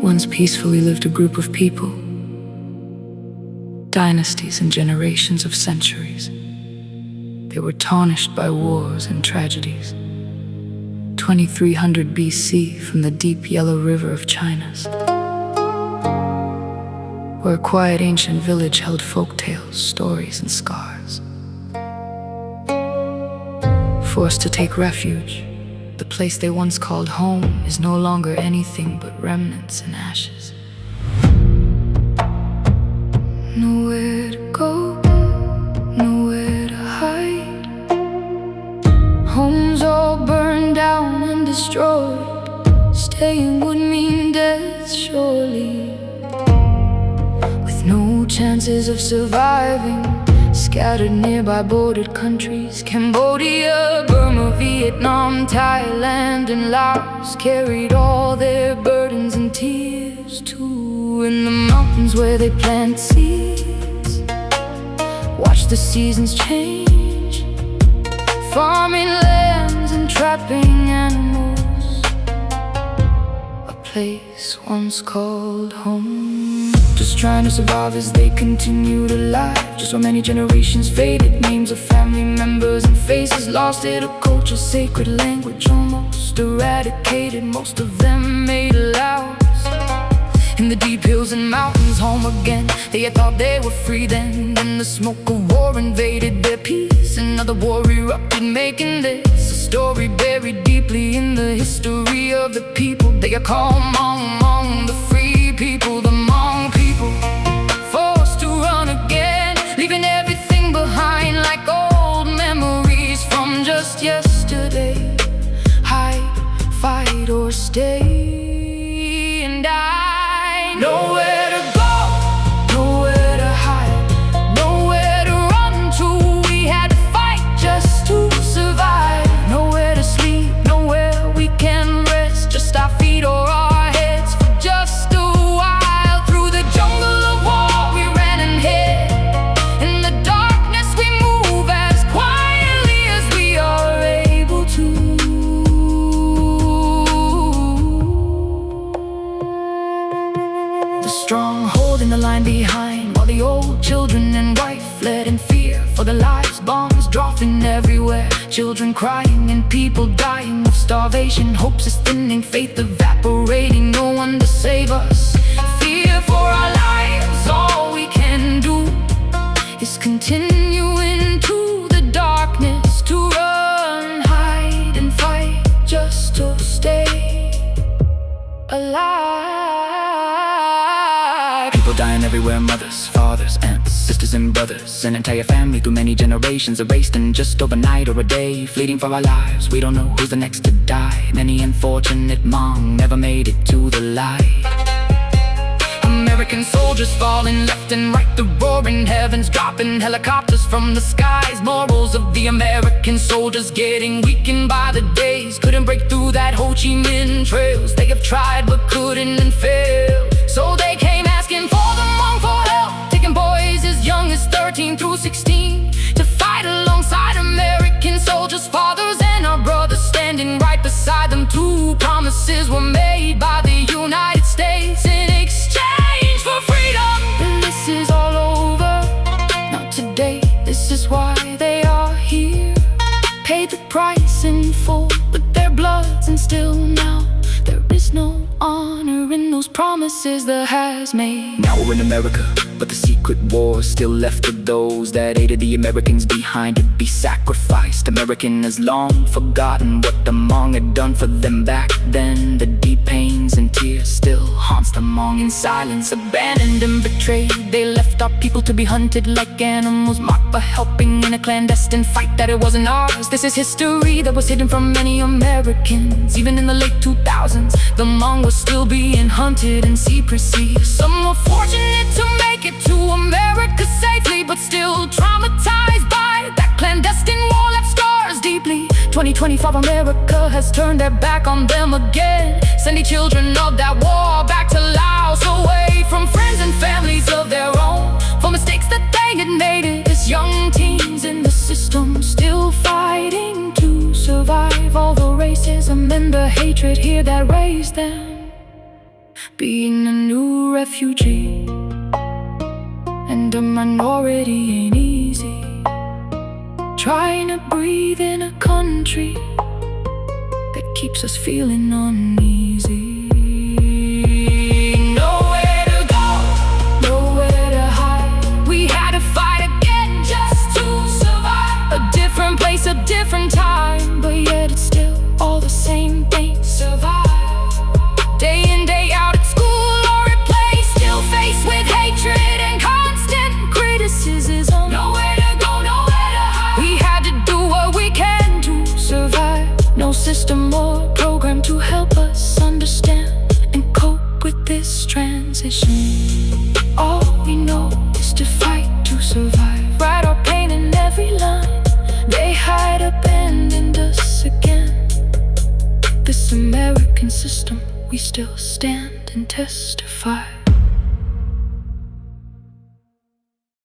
Once peacefully lived a group of people, dynasties and generations of centuries. They were tarnished by wars and tragedies. 2300 BC, from the deep yellow river of China's, where a quiet ancient village held folk tales, stories, and scars. Forced to take refuge, the place they once called home is no longer anything but remnants and ashes. Nowhere to go, nowhere to hide. Homes all burned down and destroyed. Staying would mean death, surely. With no chances of surviving, scattered nearby bordered countries, Cambodia, Burma, Vietnam, Thailand, and Laos, carried all their burdens and tears too. In the mountains where they plant seeds, watch the seasons change, farming lands and trapping animals. A place once called home, just trying to survive as they continued alive. Just so many generations faded, names of family members and faces lost it. A culture, sacred language almost eradicated. Most of them made loud in the deep hills and mountains, home again. They had thought they were free then. Then the smoke of war invaded their peace. Another war erupted, making this a story buried deeply in the history of the people. They are called Hmong, the free people, the Hmong people. Forced to run again, leaving everything behind like old memories from just yesterday. Hide, fight, or stay. And I nowhere to go, nowhere to hide, nowhere to run to. We had to fight just to survive. Nowhere to sleep, nowhere we can rest. Just our feet or our heads for just a while. Through the jungle of war we ran and hid. In the darkness we move as quietly as we are able to. The strong holding the line behind, while the old children and wife fled in fear for their lives. Bombs dropping everywhere, children crying and people dying of starvation. Hopes is thinning, faith evaporating, no one to save us. Fear for our lives, all we can do is continue into the darkness, to run, hide, and fight just to stay alive. People dying everywhere, mothers, fathers, aunts, sisters and brothers. An entire family through many generations erased in just overnight or a day. Fleeting for our lives, we don't know who's the next to die. Many unfortunate Hmong never made it to the light. American soldiers falling left and right, the roaring heavens dropping helicopters from the skies. Morals of the American soldiers getting weakened by the days. Couldn't break through that Ho Chi Minh trails. They have tried but couldn't and failed. So they came asking for the Hmong for help, taking boys as young as 13 through 16 to fight alongside American soldiers, fathers and our brothers standing right beside them. Two promises were made by the United States in exchange for freedom. And this is all over, not today. This is why they are here. Paid the price in full with their bloods, and still now there is no honor in those promises the has made. Now we're in America, but the secret war is still left with those that aided the Americans behind to be sacrificed. American has long forgotten what the Hmong had done for them back then. The deep pains and tears still haunts the Hmong in silence. Abandoned and betrayed, they left our people to be hunted like animals, mocked for helping in a clandestine fight that it wasn't ours. This is history that was hidden from many Americans. Even in the late 2000s, the Hmong was still being hunted in secrecy. Some were fortunate to make it to America safely, but still traumatized by that clandestine war left scars deeply. 2025 America has turned their back on them again, sending children of that war back to Laos, away from friends and families of their own, for mistakes that they had made it as young teens in the system, still fighting to survive all the racism and the hatred here that raised them. being a new refugee and a minority ain't easy. Trying to breathe in a country that keeps us feeling uneasy. Nowhere to go, nowhere to hide. We had to fight again just to survive. A different place, a different time, but yet it's still all the same thing. Survive. Day in, day out at school or at play, still faced with hatred and constant criticism. Nowhere to go, nowhere to hide. We had to do what we can to survive. No system or program to help us understand and cope with this transition. All we know is to fight to survive. Write our pain in every line. They had abandoned us again. This American system, we still stand and testify.